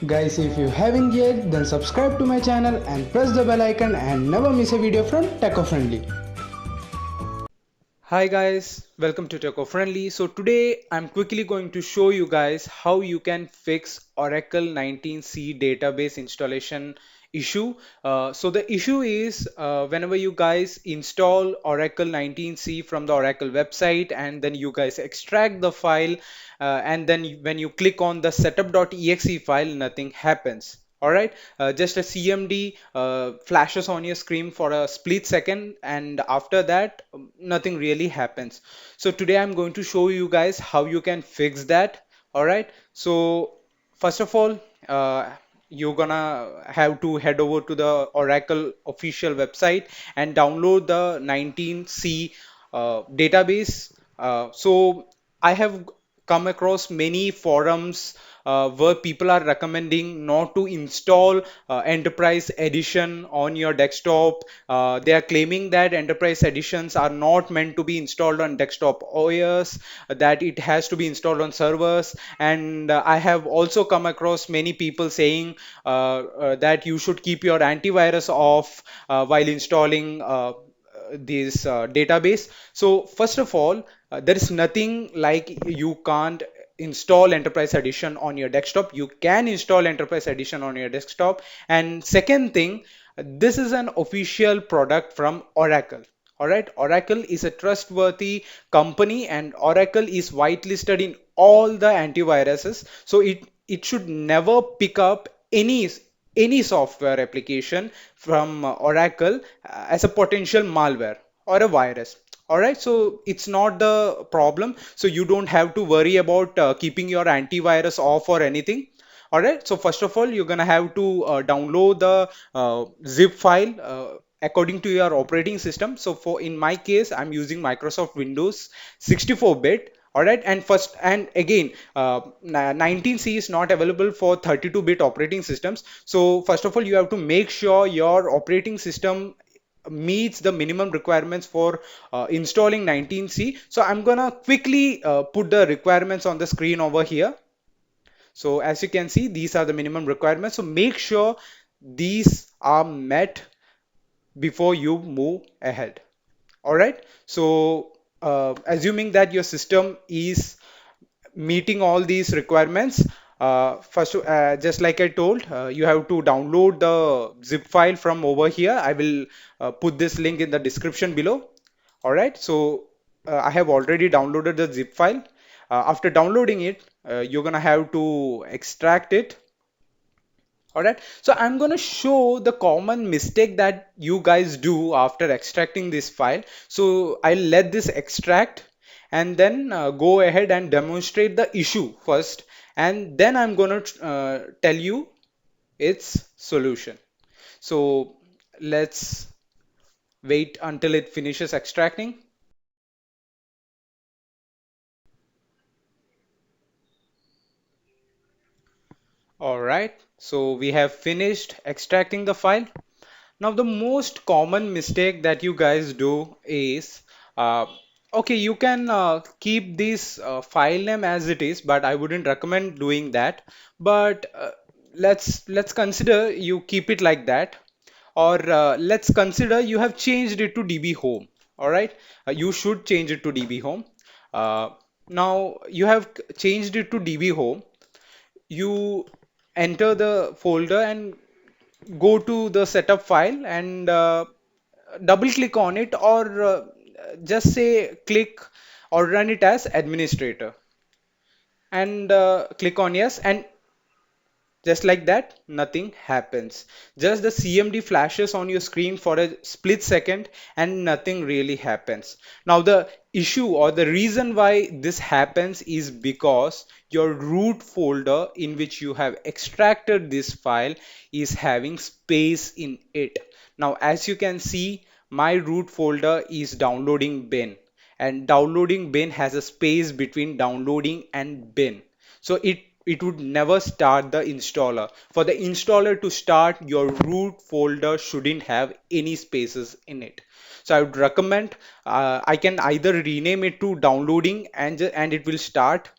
Guys, if you haven't yet, then subscribe to my channel and press the bell icon and never miss a video from Techofriendly. Hi guys, welcome to Techofriendly. So today I'm quickly going to show you guys how you can fix Oracle 19c database installation issue. So the issue is whenever you guys install Oracle 19c from the Oracle website and then you guys extract the file and then when you click on the setup.exe file, nothing happens. All right, just a CMD flashes on your screen for a split second, and after that, nothing really happens. So today I'm going to show you guys how you can fix that. All right, so first of all, you're gonna have to head over to the Oracle official website and download the 19C database. So I have come across many forums where people are recommending not to install Enterprise Edition on your desktop. They are claiming that Enterprise Editions are not meant to be installed on desktop OS, that it has to be installed on servers. And I have also come across many people saying that you should keep your antivirus off while installing this database. So first of all, there is nothing like you can't install Enterprise Edition on your desktop. You can install Enterprise Edition on your desktop. And second thing, this is an official product from Oracle. All right, Oracle is a trustworthy company, and Oracle is whitelisted in all the antiviruses. So it should never pick up any software application from Oracle as a potential malware or a virus. All right, so it's not the problem. So you don't have to worry about keeping your antivirus off or anything. All right, so first of all, you're gonna have to download the zip file according to your operating system. So for in my case, I'm using Microsoft Windows 64-bit. All right, and first and again, 19C is not available for 32-bit operating systems. So first of all, you have to make sure your operating system meets the minimum requirements for installing 19C. So I'm gonna quickly put the requirements on the screen over here. So as you can see, these are the minimum requirements. So make sure these are met before you move ahead. All right. So assuming that your system is meeting all these requirements, first, just like I told, you have to download the zip file from over here. I will put this link in the description below. All right. So I have already downloaded the zip file. After downloading it, you're gonna have to extract it. All right, so I'm going to show the common mistake that you guys do after extracting this file. So I'll let this extract and then go ahead and demonstrate the issue first, and then I'm going to tell you its solution. So let's wait until it finishes extracting. All right, so we have finished extracting the file. Now, the most common mistake that you guys do is, uh, okay, you can keep this file name as it is, but I wouldn't recommend doing that. But let's consider you keep it like that, or let's consider you have changed it to DB Home. All right, you should change it to DB Home. Uh, Now you have changed it to DB Home. You enter the folder and go to the setup file and double click on it, or just say click or run it as administrator and click on yes, and just like that, nothing happens. Just the CMD flashes on your screen for a split second and nothing really happens. Now, the issue or the reason why this happens is because your root folder in which you have extracted this file is having space in it. Now, as you can see, my root folder is downloading bin, and downloading bin has a space between downloading and bin. So it would never start the installer. For the installer to start, your root folder shouldn't have any spaces in it. So I would recommend, I can either rename it to downloading and it will start,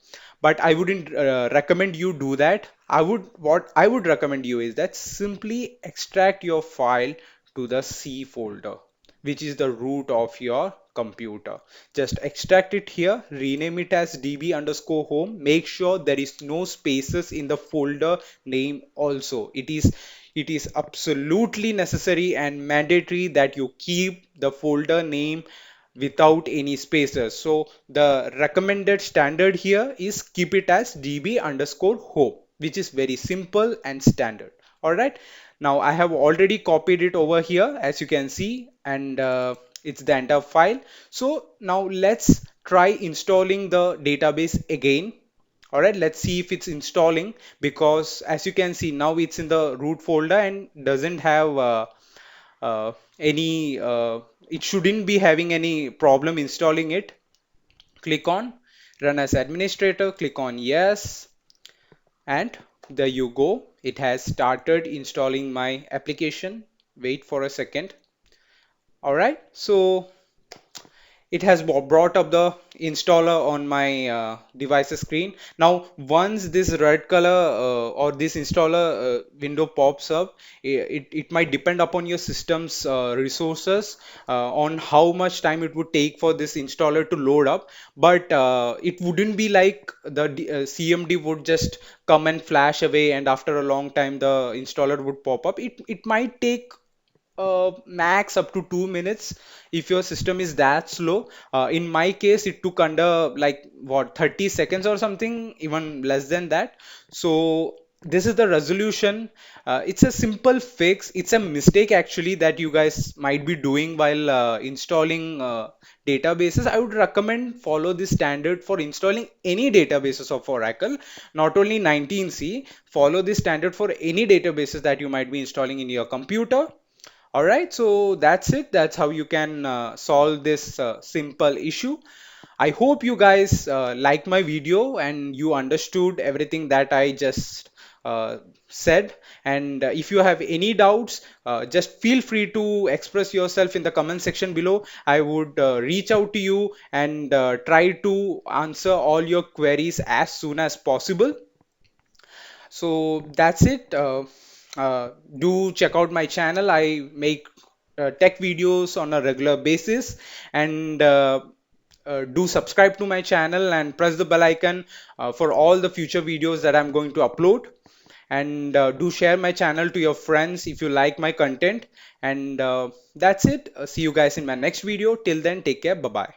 but I wouldn't recommend you do that. what I would recommend you is that simply extract your file to the C folder, which is the root of your computer. Just extract it here, rename it as db underscore home. Make sure there is no spaces in the folder name also. It is absolutely necessary and mandatory that you keep the folder name without any spaces. So the recommended standard here is keep it as db underscore home, which is very simple and standard. All right. Now I have already copied it over here, as you can see, and it's the entire file. So now let's try installing the database again. All right, let's see if it's installing, because as you can see now it's in the root folder and doesn't have any it shouldn't be having any problem installing it. Click on run as administrator, click on yes, and there you go, it has started installing my application. Wait for a second. All right, so it has brought up the installer on my device's screen. Now, once this red color or this installer window pops up, it might depend upon your system's resources on how much time it would take for this installer to load up. But it wouldn't be like the CMD would just come and flash away, and after a long time the installer would pop up. It might take max up to 2 minutes if your system is that slow. In my case, it took under like what 30 seconds or something, even less than that. So this is the resolution. It's a simple fix. It's a mistake actually that you guys might be doing while installing databases. I would recommend follow this standard for installing any databases of Oracle, not only 19C. Follow this standard for any databases that you might be installing in your computer. All right, so that's it. That's how you can solve this simple issue. I hope you guys liked my video and you understood everything that I just said. And if you have any doubts, just feel free to express yourself in the comment section below. I would reach out to you and try to answer all your queries as soon as possible. So that's it. Do check out my channel. I make tech videos on a regular basis, and do subscribe to my channel and press the bell icon for all the future videos that I'm going to upload. And do share my channel to your friends if you like my content. And that's it. See you guys in my next video. Till then, take care. Bye bye.